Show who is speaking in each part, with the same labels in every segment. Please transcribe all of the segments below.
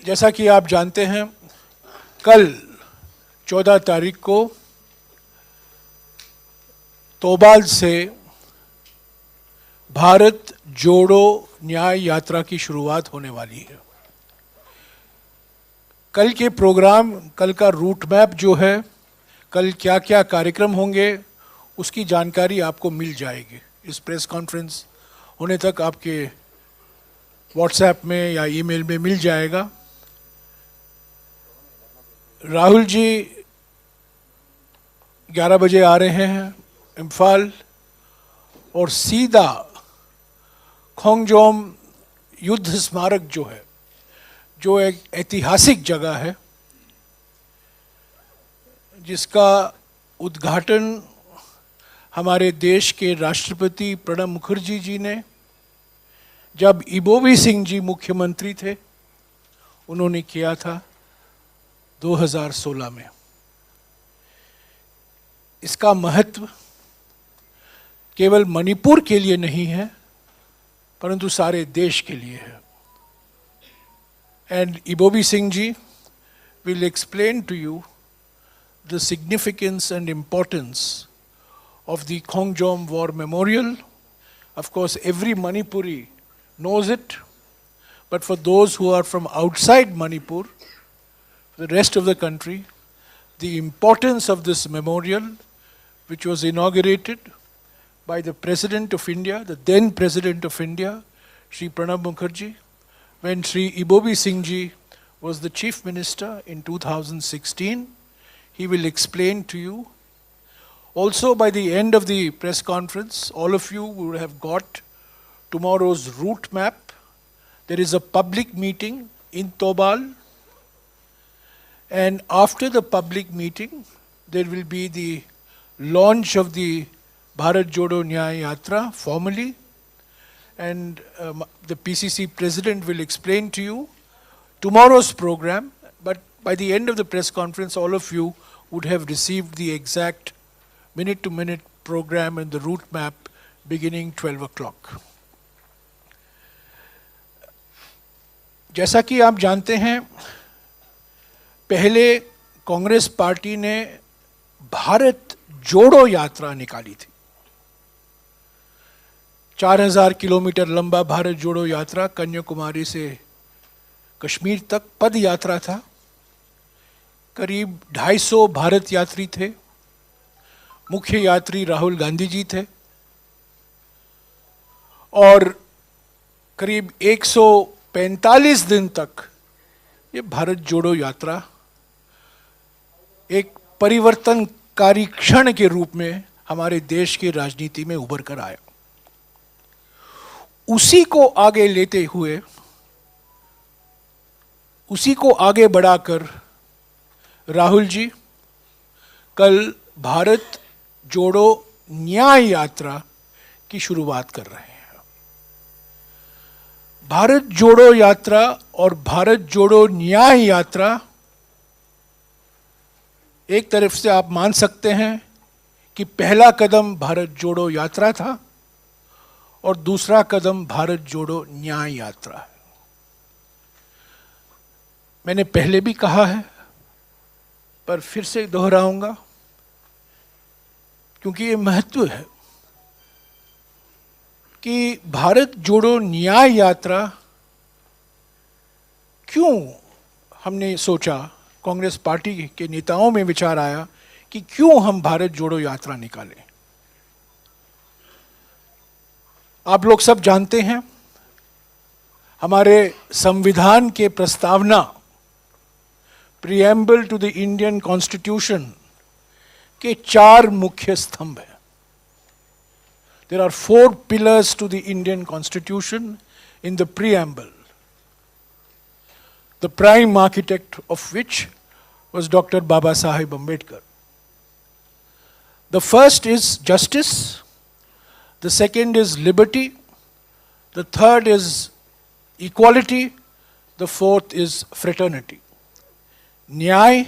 Speaker 1: जैसा कि आप जानते हैं, कल 14 तारीख को तोबाल से भारत जोड़ो न्याय यात्रा की शुरुआत होने वाली है। कल के प्रोग्राम, कल का रूट मैप जो है, कल क्या क्या कार्यक्रम होंगे, उसकी जानकारी आपको मिल जाएगी। इस प्रेस कॉन्फ्रेंस होने तक आपके व्हाट्सएप में या ईमेल में मिल जाएगा। राहुल जी 11 बजे आ रहे हैं इम्फाल और सीधा खोंगजोम युद्ध स्मारक जो है, जो एक ऐतिहासिक जगह है, जिसका उद्घाटन हमारे देश के राष्ट्रपति प्रणब मुखर्जी जी ने, जब इबोबी सिंह जी मुख्यमंत्री थे, उन्होंने किया था 2016 में। इसका महत्व केवल मणिपुर के लिए नहीं है, परंतु सारे देश के लिए है। And Ibobi Singh ji will explain to you the significance and importance of the Khongjom War Memorial. Of course, every Manipuri knows it, but for those who are from outside Manipur, the rest of the country, the importance of this memorial, which was inaugurated by the President of India, the then President of India, Shri Pranab Mukherjee, when Shri Ibobi Singh ji was the Chief Minister in 2016. He will explain to you. Also, by the end of the press conference, all of you will have got tomorrow's route map. There is a public meeting in Tobal, and after the public meeting, there will be the launch of the Bharat Jodo Nyaya Yatra formally, and the PCC president will explain to you tomorrow's program, but by the end of the press conference, all of you would have received the exact minute-to-minute program and the route map beginning 12 o'clock. जैसा कि आप जानते हैं, पहले Congress party ने भारत जोड़ो यात्रा निकाली थी। 4000 किलोमीटर लंबा भारत जोड़ो यात्रा कन्याकुमारी से कश्मीर तक पद यात्रा था। करीब 250 भारत यात्री थे। मुख्य यात्री राहुल गांधी जी थे और करीब 145 दिन तक ये भारत जोड़ो यात्रा एक परिवर्तनकारी क्षण के रूप में हमारे देश की राजनीति में उभर कर आया। उसी को आगे लेते हुए, उसी को आगे बढ़ाकर राहुल जी कल भारत जोड़ो न्याय यात्रा की शुरुआत कर रहे हैं। भारत जोड़ो यात्रा और भारत जोड़ो न्याय यात्रा एक तरफ से आप मान सकते हैं कि पहला कदम भारत जोड़ो यात्रा था और दूसरा कदम भारत जोड़ो न्याय यात्रा है। मैंने पहले भी कहा है, पर फिर से दोहराऊंगा क्योंकि ये महत्व है कि भारत जोड़ो न्याय यात्रा क्यों हमने सोचा, कांग्रेस पार्टी के नेताओं में विचार आया कि क्यों हम भारत जोड़ो यात्रा निकालें। आप लोग सब जानते हैं, हमारे संविधान के प्रस्तावना, preamble to the Indian constitution के 4 मुख्य स्तंभ हैं। There are 4 pillars to the Indian Constitution in the preamble, the prime architect of which was Dr. Baba Saheb Ambedkar. The first is justice, the second is liberty, the third is equality, the fourth is fraternity. न्याय,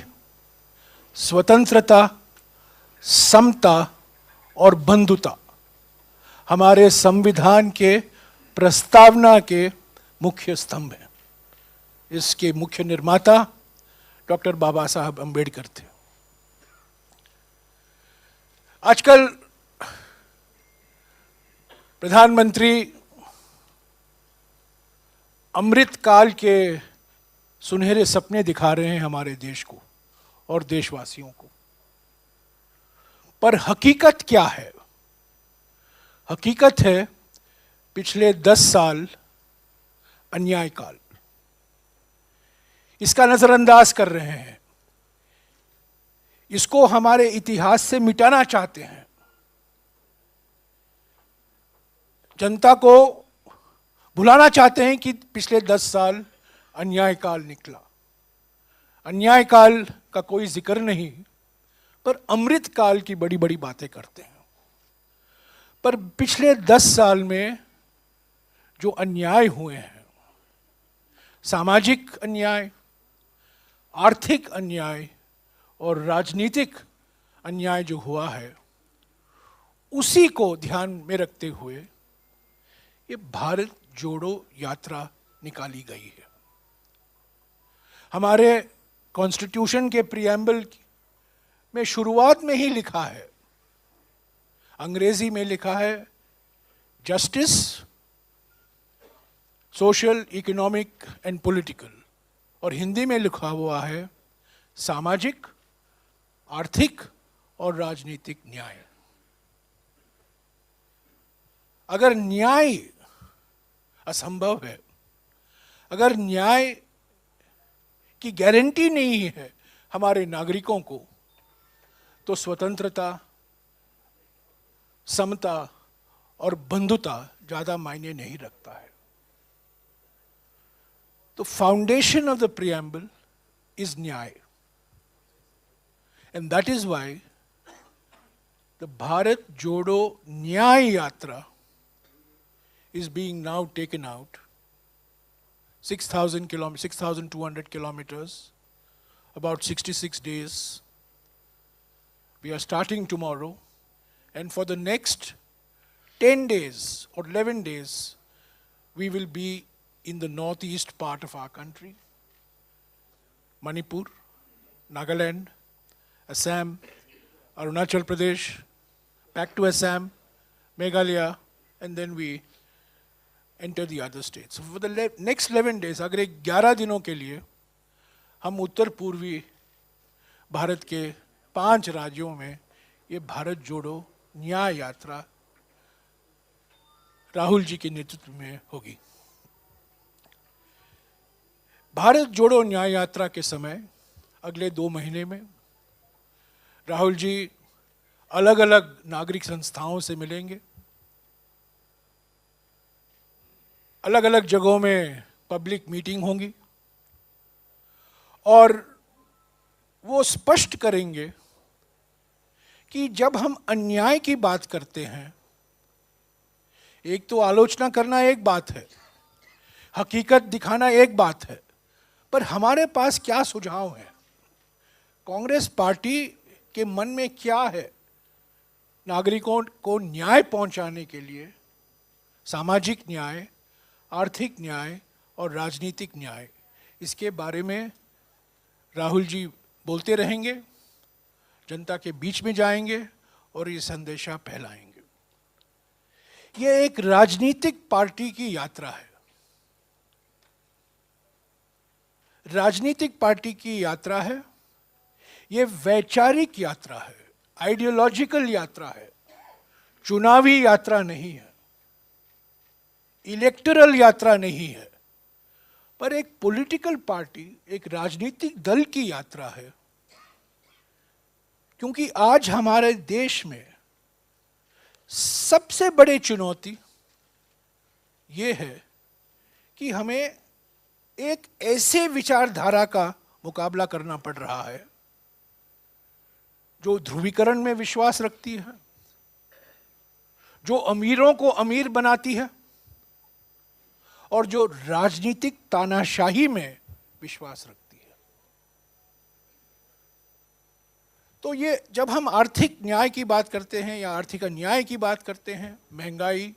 Speaker 1: स्वतंत्रता, समता और बंधुता हमारे संविधान के प्रस्तावना के मुख्य स्तंभ हैं। इसके मुख्य निर्माता डॉक्टर बाबा साहब अम्बेडकर थे। आजकल प्रधानमंत्री अमृत काल के सुनहरे सपने दिखा रहे हैं हमारे देश को और देशवासियों को, पर हकीकत क्या है? हकीकत है पिछले 10 साल अन्याय काल। इसका नजरअंदाज कर रहे हैं, इसको हमारे इतिहास से मिटाना चाहते हैं। जनता को भुलाना चाहते हैं कि पिछले 10 साल अन्याय काल निकला। अन्याय काल का कोई जिक्र नहीं, पर अमृत काल की बड़ी बड़ी बातें करते हैं। पर पिछले 10 साल में जो अन्याय हुए हैं, सामाजिक अन्याय, आर्थिक अन्याय और राजनीतिक अन्याय जो हुआ है, उसी को ध्यान में रखते हुए ये भारत जोड़ो यात्रा निकाली गई है। हमारे कॉन्स्टिट्यूशन के प्रीएम्बल में शुरुआत में ही लिखा है, अंग्रेजी में लिखा है justice, social, economic and political, और हिंदी में लिखा हुआ है सामाजिक, आर्थिक और राजनीतिक न्याय। अगर न्याय असंभव है, अगर न्याय की गारंटी नहीं है हमारे नागरिकों को, तो स्वतंत्रता, समता और बंधुता ज्यादा मायने नहीं रखता है। तो foundation of the preamble is न्याय, and that is why the Bharat Jodo Nyay यात्रा is being now taken out 6,200 kilometers, about 66 days. We are starting tomorrow, and for the next 10 days or 11 days, we will be in the northeast part of our country, Manipur, Nagaland, Assam, Arunachal Pradesh, back to Assam, Meghalaya, and then we enter the other states. So for the next 11 days, अगले 11 दिनों के लिए हम उत्तर पूर्वी भारत के 5 राज्यों में ये भारत जोड़ो न्याय यात्रा राहुल जी के नेतृत्व में होगी। भारत जोड़ो न्याय यात्रा के समय अगले 2 महीने में राहुल जी अलग अलग नागरिक संस्थाओं से मिलेंगे, अलग अलग जगहों में पब्लिक मीटिंग होंगी, और वो स्पष्ट करेंगे कि जब हम अन्याय की बात करते हैं, एक तो आलोचना करना एक बात है, हकीकत दिखाना एक बात है, पर हमारे पास क्या सुझाव है? कांग्रेस पार्टी के मन में क्या है नागरिकों को न्याय पहुंचाने के लिए? सामाजिक न्याय, आर्थिक न्याय और राजनीतिक न्याय, इसके बारे में राहुल जी बोलते रहेंगे, जनता के बीच में जाएंगे और ये संदेशा फैलाएंगे। ये एक राजनीतिक पार्टी की यात्रा है, राजनीतिक पार्टी की यात्रा है, ये वैचारिक यात्रा है, आइडियोलॉजिकल यात्रा है, चुनावी यात्रा नहीं है, इलेक्टरल यात्रा नहीं है, पर एक पॉलिटिकल पार्टी, एक राजनीतिक दल की यात्रा है। क्योंकि आज हमारे देश में सबसे बड़ी चुनौती ये है कि हमें एक ऐसे विचारधारा का मुकाबला करना पड़ रहा है जो ध्रुवीकरण में विश्वास रखती है, जो अमीरों को अमीर बनाती है और जो राजनीतिक तानाशाही में विश्वास रखती है। तो ये जब हम आर्थिक न्याय की बात करते हैं या आर्थिक अन्याय की बात करते हैं, महंगाई,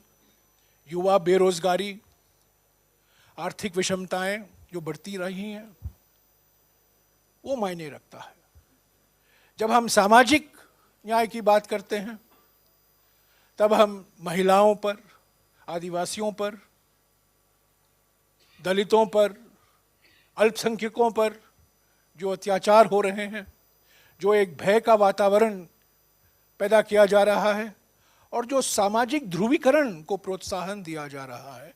Speaker 1: युवा बेरोजगारी, आर्थिक विषमताएं, जो बढ़ती रही हैं वो मायने रखता है। जब हम सामाजिक न्याय की बात करते हैं तब हम महिलाओं पर, आदिवासियों पर, दलितों पर, अल्पसंख्यकों पर जो अत्याचार हो रहे हैं, जो एक भय का वातावरण पैदा किया जा रहा है और जो सामाजिक ध्रुवीकरण को प्रोत्साहन दिया जा रहा है,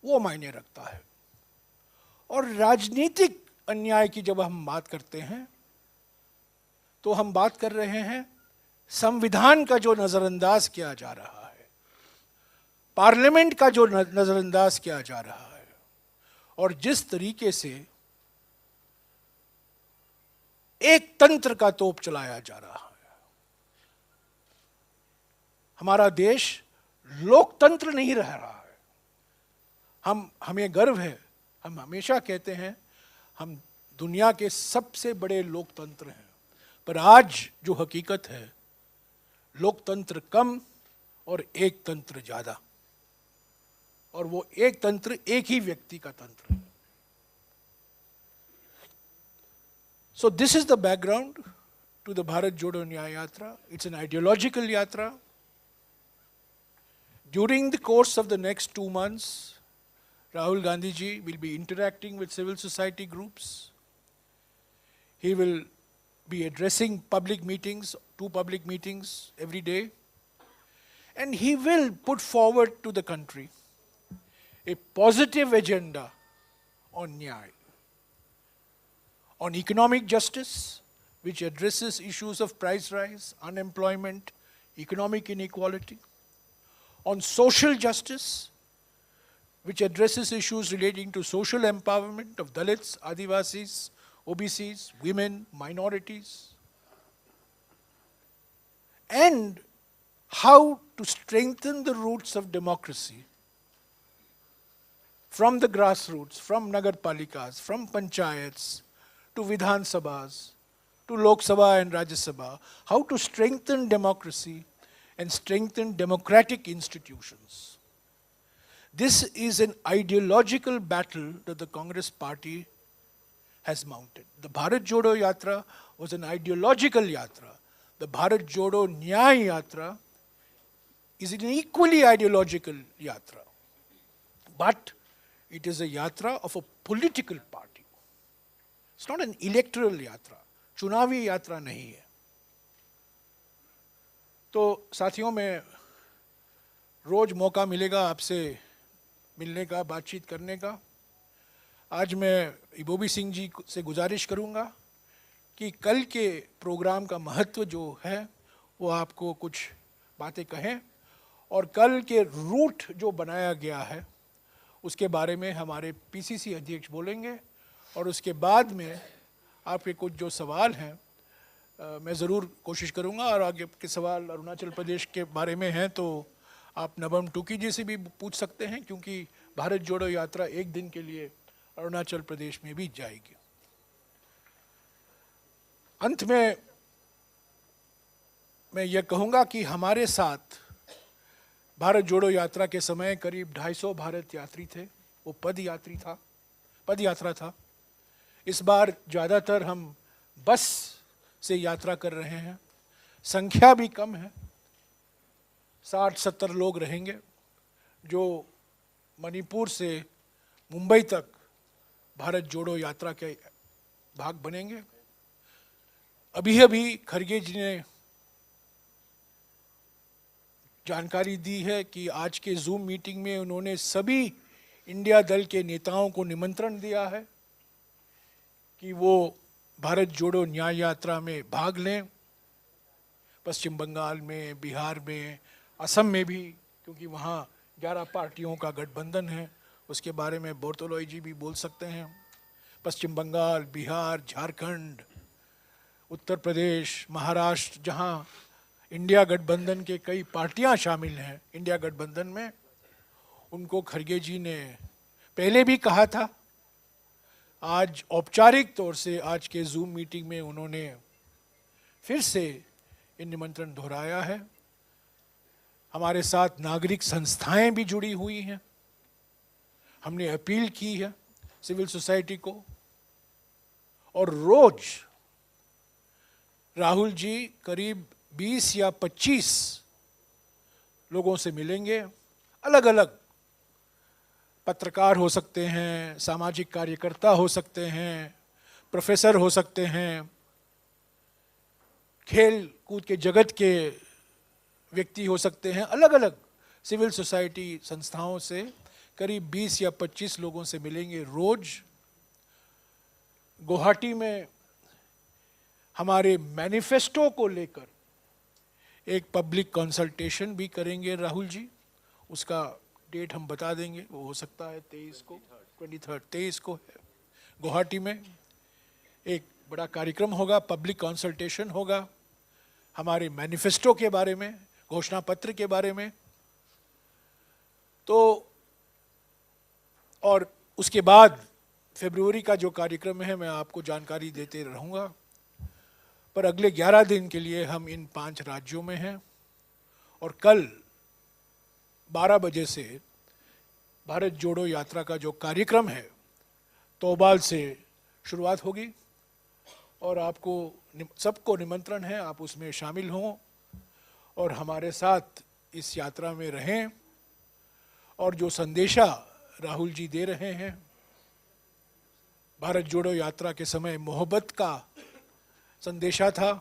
Speaker 1: वो मायने रखता है। और राजनीतिक अन्याय की जब हम बात करते हैं तो हम बात कर रहे हैं संविधान का जो नजरअंदाज किया जा रहा है, पार्लियामेंट का जो नजरअंदाज किया जा रहा है, और जिस तरीके से एक तंत्र का तोप चलाया जा रहा है। हमारा देश लोकतंत्र नहीं रह रहा है। हमें गर्व है, हम हमेशा कहते हैं हम दुनिया के सबसे बड़े लोकतंत्र हैं, पर आज जो हकीकत है, लोकतंत्र कम और एक तंत्र ज्यादा, और वो एक तंत्र एक ही व्यक्ति का तंत्र है। So this is the background to the Bharat Jodo Nyaya Yatra. It's an ideological yatra. During the course of the next 2 months, Rahul Gandhi ji will be interacting with civil society groups. He will be addressing public meetings, 2 public meetings every day. And he will put forward to the country a positive agenda on Nyaya, on economic justice, which addresses issues of price rise, unemployment, economic inequality, on social justice, which addresses issues relating to social empowerment of Dalits, Adivasis, OBCs, women, minorities, and how to strengthen the roots of democracy from the grassroots, from Nagar Palikas, from Panchayats, to Vidhan Sabhas, to Lok Sabha and Rajya Sabha, how to strengthen democracy and strengthen democratic institutions. This is an ideological battle that the Congress party has mounted. The Bharat Jodo Yatra was an ideological yatra. The Bharat Jodo Nyaya Yatra is an equally ideological yatra. But it is a yatra of a political party. It's not an electoral yatra. चुनावी यात्रा नहीं है। तो साथियों, में रोज मौका मिलेगा आपसे मिलने का, बातचीत करने का। आज मैं इबोबी सिंह जी से गुजारिश करूंगा कि कल के प्रोग्राम का महत्व जो है वो आपको कुछ बातें कहें, और कल के रूट जो बनाया गया है उसके बारे में हमारे पीसीसी अध्यक्ष बोलेंगे, और उसके बाद में आपके कुछ जो सवाल हैं मैं ज़रूर कोशिश करूंगा। और आगे के सवाल अरुणाचल प्रदेश के बारे में हैं तो आप नबम टूकी जी से भी पूछ सकते हैं, क्योंकि भारत जोड़ो यात्रा एक दिन के लिए अरुणाचल प्रदेश में भी जाएगी। अंत में मैं ये कहूँगा कि हमारे साथ भारत जोड़ो यात्रा के समय करीब 250 भारत यात्री थे। वो पद यात्रा था। इस बार ज़्यादातर हम बस से यात्रा कर रहे हैं। संख्या भी कम है, 60-70 लोग रहेंगे जो मणिपुर से मुंबई तक भारत जोड़ो यात्रा के भाग बनेंगे। अभी खरगे जी ने जानकारी दी है कि आज के जूम मीटिंग में उन्होंने सभी इंडिया दल के नेताओं को निमंत्रण दिया है कि वो भारत जोड़ो न्याय यात्रा में भाग लें। पश्चिम बंगाल में, बिहार में, असम में भी, क्योंकि वहाँ 11 पार्टियों का गठबंधन है, उसके बारे में बोर्तोलोई जी भी बोल सकते हैं। पश्चिम बंगाल, बिहार, झारखंड, उत्तर प्रदेश, महाराष्ट्र, जहाँ इंडिया गठबंधन के कई पार्टियां शामिल हैं इंडिया गठबंधन में, उनको खरगे जी ने पहले भी कहा था। आज औपचारिक तौर से आज के जूम मीटिंग में उन्होंने फिर से ये निमंत्रण दोहराया है। हमारे साथ नागरिक संस्थाएं भी जुड़ी हुई हैं। हमने अपील की है सिविल सोसाइटी को, और रोज राहुल जी करीब 20 या 25 लोगों से मिलेंगे। अलग अलग पत्रकार हो सकते हैं, सामाजिक कार्यकर्ता हो सकते हैं, प्रोफेसर हो सकते हैं, खेल कूद के जगत के व्यक्ति हो सकते हैं। अलग अलग सिविल सोसाइटी संस्थाओं से करीब 20 या 25 लोगों से मिलेंगे रोज। गुवाहाटी में हमारे मैनिफेस्टो को लेकर एक पब्लिक कंसल्टेशन भी करेंगे राहुल जी। उसका डेट हम बता देंगे, वो हो सकता है 23 को है गुवाहाटी में। एक बड़ा कार्यक्रम होगा, पब्लिक कंसल्टेशन होगा हमारे मैनिफेस्टो के बारे में, घोषणा पत्र के बारे में। तो और उसके बाद फरवरी का जो कार्यक्रम है मैं आपको जानकारी देते रहूँगा। पर अगले 11 दिन के लिए हम इन 5 राज्यों में हैं और कल 12 बजे से भारत जोड़ो यात्रा का जो कार्यक्रम है तोबाल से शुरुआत होगी और आपको सबको निमंत्रण है, आप उसमें शामिल हों और हमारे साथ इस यात्रा में रहें। और जो संदेशा राहुल जी दे रहे हैं, भारत जोड़ो यात्रा के समय मोहब्बत का संदेशा था,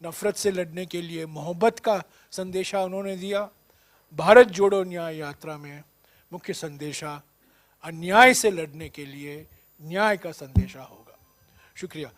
Speaker 1: नफरत से लड़ने के लिए मोहब्बत का संदेशा उन्होंने दिया। भारत जोड़ो न्याय यात्रा में मुख्य संदेशा अन्याय से लड़ने के लिए न्याय का संदेशा होगा। शुक्रिया।